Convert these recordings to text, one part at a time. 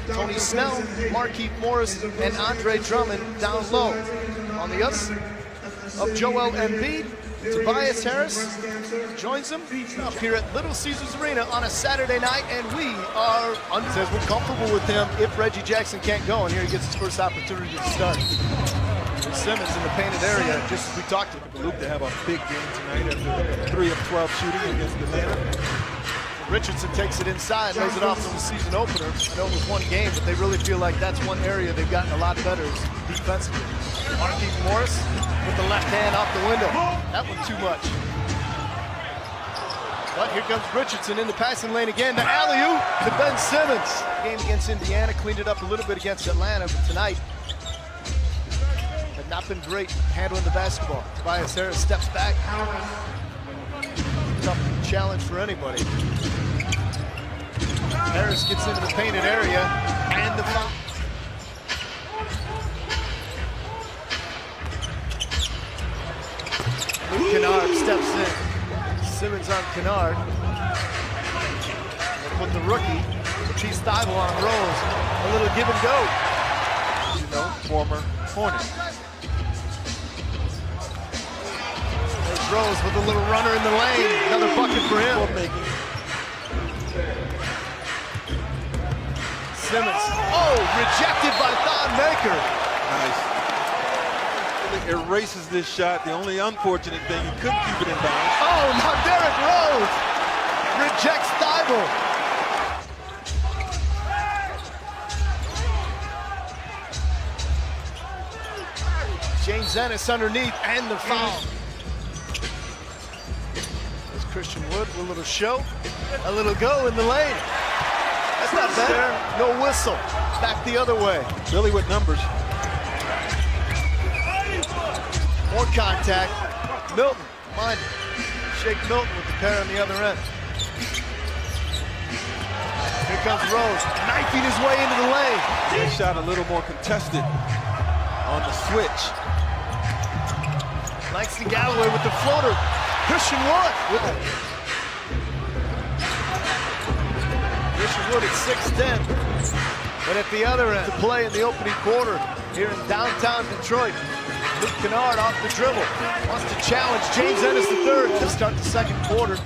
Tony Snell, Markieff Morris, and Andre Drummond down low. On the other side of Joel Embiid, Tobias Harris joins them up here at Little Caesars Arena on a Saturday night, and we are, says we're comfortable with him if Reggie Jackson can't go, and here he gets his first opportunity to start. Simmons in the painted area, just as we talked to Luke to have a big game tonight after 3 of 12 shooting against Atlanta. Richardson takes it inside, lays it off from the season opener. I know it was one game, but they really feel like that's one area they've gotten a lot better defensively. Markieff Morris with the left hand off the window. That one too much. But here comes Richardson in the passing lane again. The alley-oop to Ben Simmons. Game against Indiana, cleaned it up a little bit against Atlanta, but tonight had not been great handling the basketball. Tobias Harris steps back. Tough challenge for anybody. Harris gets into the painted area and the foul. Luke Kennard steps in. Simmons on Kennard. With the rookie, Matisse Thybulle on Rose. A little give and go. You know, former Hornet. There's Rose with a little runner in the lane. Another bucket for him. Simmons. Oh, rejected by Thon Maker. Nice. It erases this shot. The only unfortunate thing, he couldn't keep it in bounds. Oh, now Derrick Rose rejects Thybulle. James Ennis underneath and the foul. There's Christian Wood with a little show, a little go in the lane. That's not bad. No whistle. Back the other way. Billy with numbers. More contact. Milton, mind it. Shake Milton with the pair on the other end. Here comes Rose, knifing his way into the lane. He shot a little more contested on the switch. Langston Galloway with the floater. Christian Wood with it. Christian Wood at 6'10". But at the other end, to play in the opening quarter here in downtown Detroit. Luke Kennard off the dribble. Wants to challenge James Ennis III to start the second quarter.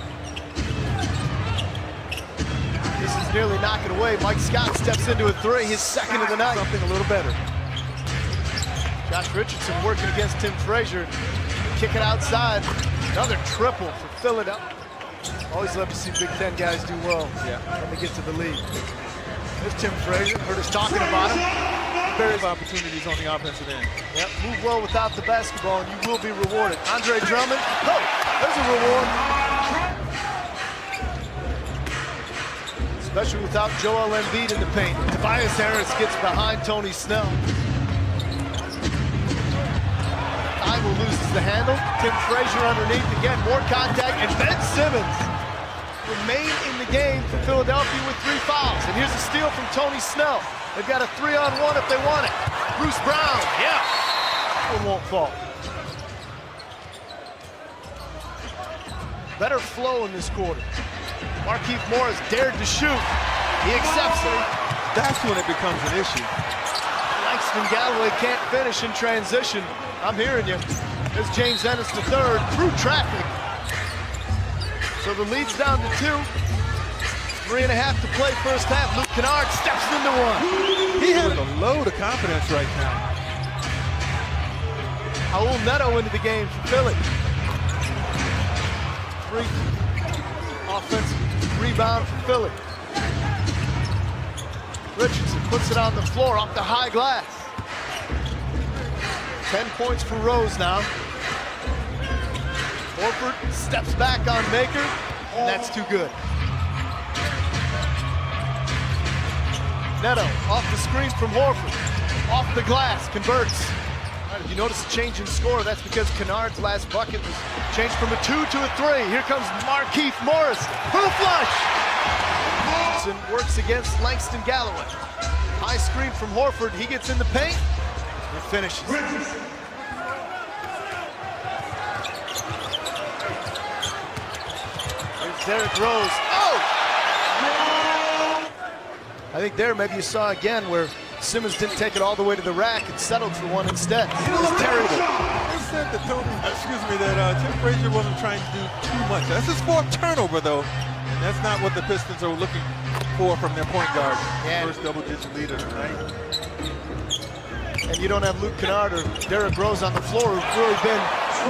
This is nearly knocking away. Mike Scott steps into a three, his second of the night. Something a little better. Josh Richardson working against Tim Frazier. Kick it outside. Another triple for Philadelphia. Always love to see Big Ten guys do well when they get to the league. There's Tim Frazier. Heard us talking about him. Various opportunities on the offensive end. Yep, move well without the basketball and you will be rewarded. Andre Drummond, oh, there's a reward. Especially without Joel Embiid in the paint. Tobias Harris gets behind Tony Snell. Thybulle loses the handle. Tim Frazier underneath again, more contact, and Ben Simmons remain in the game for Philadelphia with 3 fouls. And here's a steal from Tony Snell. They've got a 3-on-1 if they want it. Bruce Brown, one won't fall. Better flow in this quarter. Markieff Morris dared to shoot. He accepts it. That's when it becomes an issue. Langston Galloway can't finish in transition. I'm hearing you. There's James Ennis III through traffic. So the lead's down to 2. 3.5 to play first half. Luke Kennard steps into one. He has a load of confidence right now. Raul Neto into the game for Philly. 3 offensive rebound for Philly. Richardson puts it on the floor off the high glass. 10 points for Rose now. Horford steps back on Maker, and that's too good. Neto off the screen from Horford. Off the glass, converts. All right, if you notice a change in score, that's because Kennard's last bucket was changed from a 2 to a 3. Here comes Markieff Morris for the flush. Wilson works against Langston Galloway. High screen from Horford. He gets in the paint and finishes. There's Derrick Rose. Oh! I think there maybe you saw again where Simmons didn't take it all the way to the rack and settled for one instead. It was terrible. They said that Tim Frazier wasn't trying to do too much. That's his fourth turnover, though. And that's not what the Pistons are looking for from their point guard. Yeah. First double-digit leader tonight. And you don't have Luke Kennard or Derrick Rose on the floor who've really been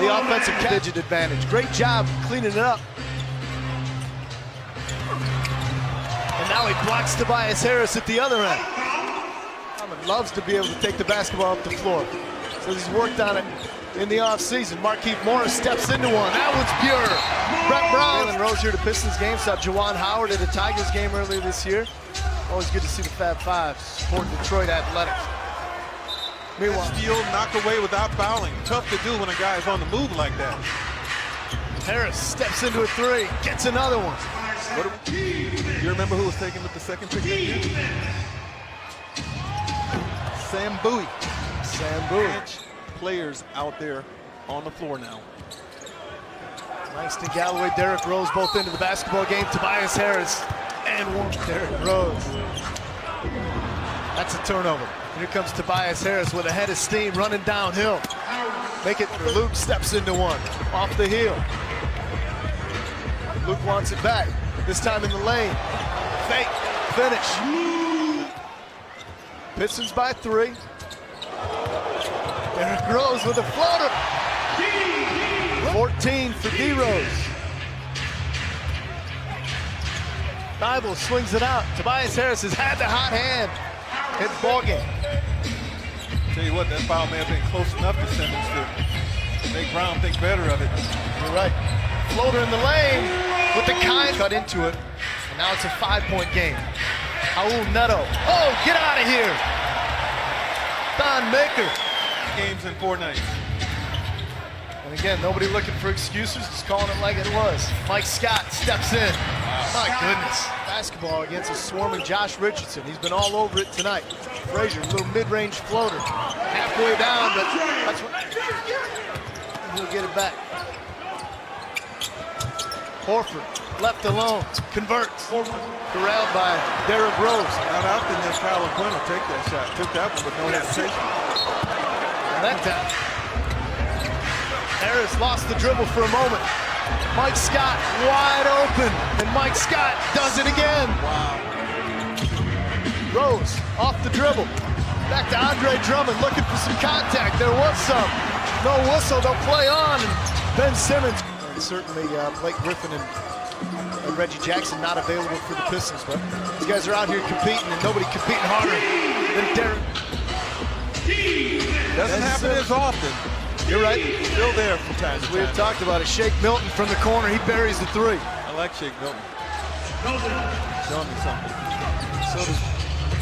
the offensive digit advantage. Great job cleaning it up. And now he blocks Tobias Harris at the other end. Drummond loves to be able to take the basketball up the floor. So he's worked on it in the offseason. Markieff Morris steps into one. That one's pure. Brett Brown. And Rose here at the Pistons game. Saw Juwan Howard at a Tigers game earlier this year. Always good to see the Fab Five supporting Detroit Athletics. Meanwhile, steal, knock away without fouling. Tough to do when a guy is on the move like that. Harris steps into a three, gets another one. You remember who was taken with the second pick that year? Sam Bowie. Sam Bowie. Players out there on the floor now. Langston Galloway, Derrick Rose both into the basketball game. Tobias Harris and one. Derrick Rose. That's a turnover. Here comes Tobias Harris with a head of steam running downhill. Make it, Luke steps into one, off the heel. Luke wants it back, this time in the lane. Fake, finish. Pistons by 3. Derrick Rose with a floater. 14 for D. Rose. Thibault swings it out. Tobias Harris has had the hot hand. It's ball game. Tell you what, that foul may have been close enough to Simmons to make Brown think better of it. You're right. Floater in the lane with the kind cut into it. And now it's a 5-point game. Raul Neto. Oh, get out of here. Don Maker. Games in 4 nights. And again, nobody looking for excuses, just calling it like it was. Mike Scott steps in. My goodness. Basketball against a swarming Josh Richardson. He's been all over it tonight. Frazier, a little mid-range floater. Halfway down, but that's what he'll get it back. Horford, left alone, converts. Corralled by Derrick Rose. Not often that Kyle Quinn will take that shot. Took that one with no hesitation. And that time, Harris lost the dribble for a moment. Mike Scott wide open, and Mike Scott does it again. Wow. Rose off the dribble. Back to Andre Drummond looking for some contact. There was some. No whistle, they'll play on. And Ben Simmons. And certainly Blake Griffin and Reggie Jackson not available for the Pistons, but these guys are out here competing, and nobody competing harder than Derrick. Doesn't happen as often. You're right. Still there from time to time. We had talked about it. Shake Milton from the corner. He buries the 3. I like Shake Milton. Showing me something. So does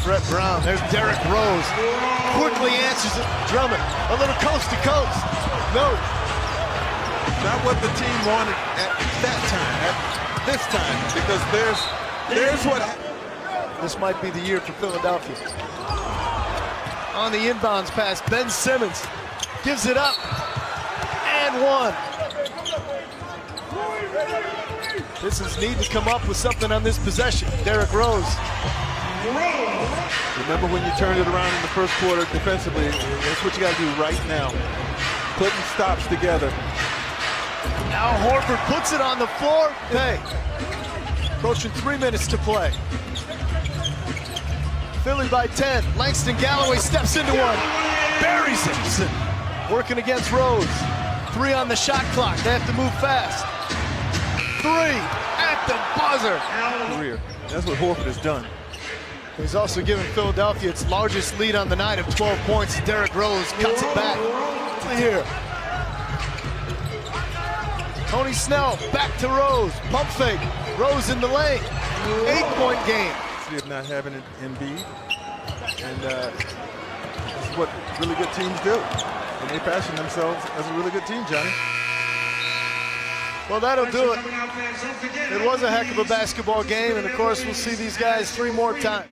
Brett Brown. There's Derrick Rose. Quickly answers it. Drummond. A little coast to coast. No. Not what the team wanted at that time, at this time, because there's what. This might be the year for Philadelphia. On the inbounds pass, Ben Simmons gives it up. And 1. Pistons need to come up with something on this possession. Derrick Rose. Remember when you turned it around in the first quarter defensively? That's what you got to do right now. Putting stops together. Now Horford puts it on the floor. Hey, approaching 3 minutes to play. Philly by 10. Langston Galloway steps into one. Buries it. Working against Rose. 3 on the shot clock. They have to move fast. 3 at the buzzer. Career. That's what Horford has done. He's also given Philadelphia its largest lead on the night of 12 points. Derrick Rose cuts it back. Here. Tony Snell back to Rose. Pump fake. Rose in the lane. 8-point game. See if not having it Embiid. And this is what really good teams do. And they fashion themselves as a really good team, Johnny. Well, that'll do it. It was a heck of a basketball game, and of course, we'll see these guys 3 more times.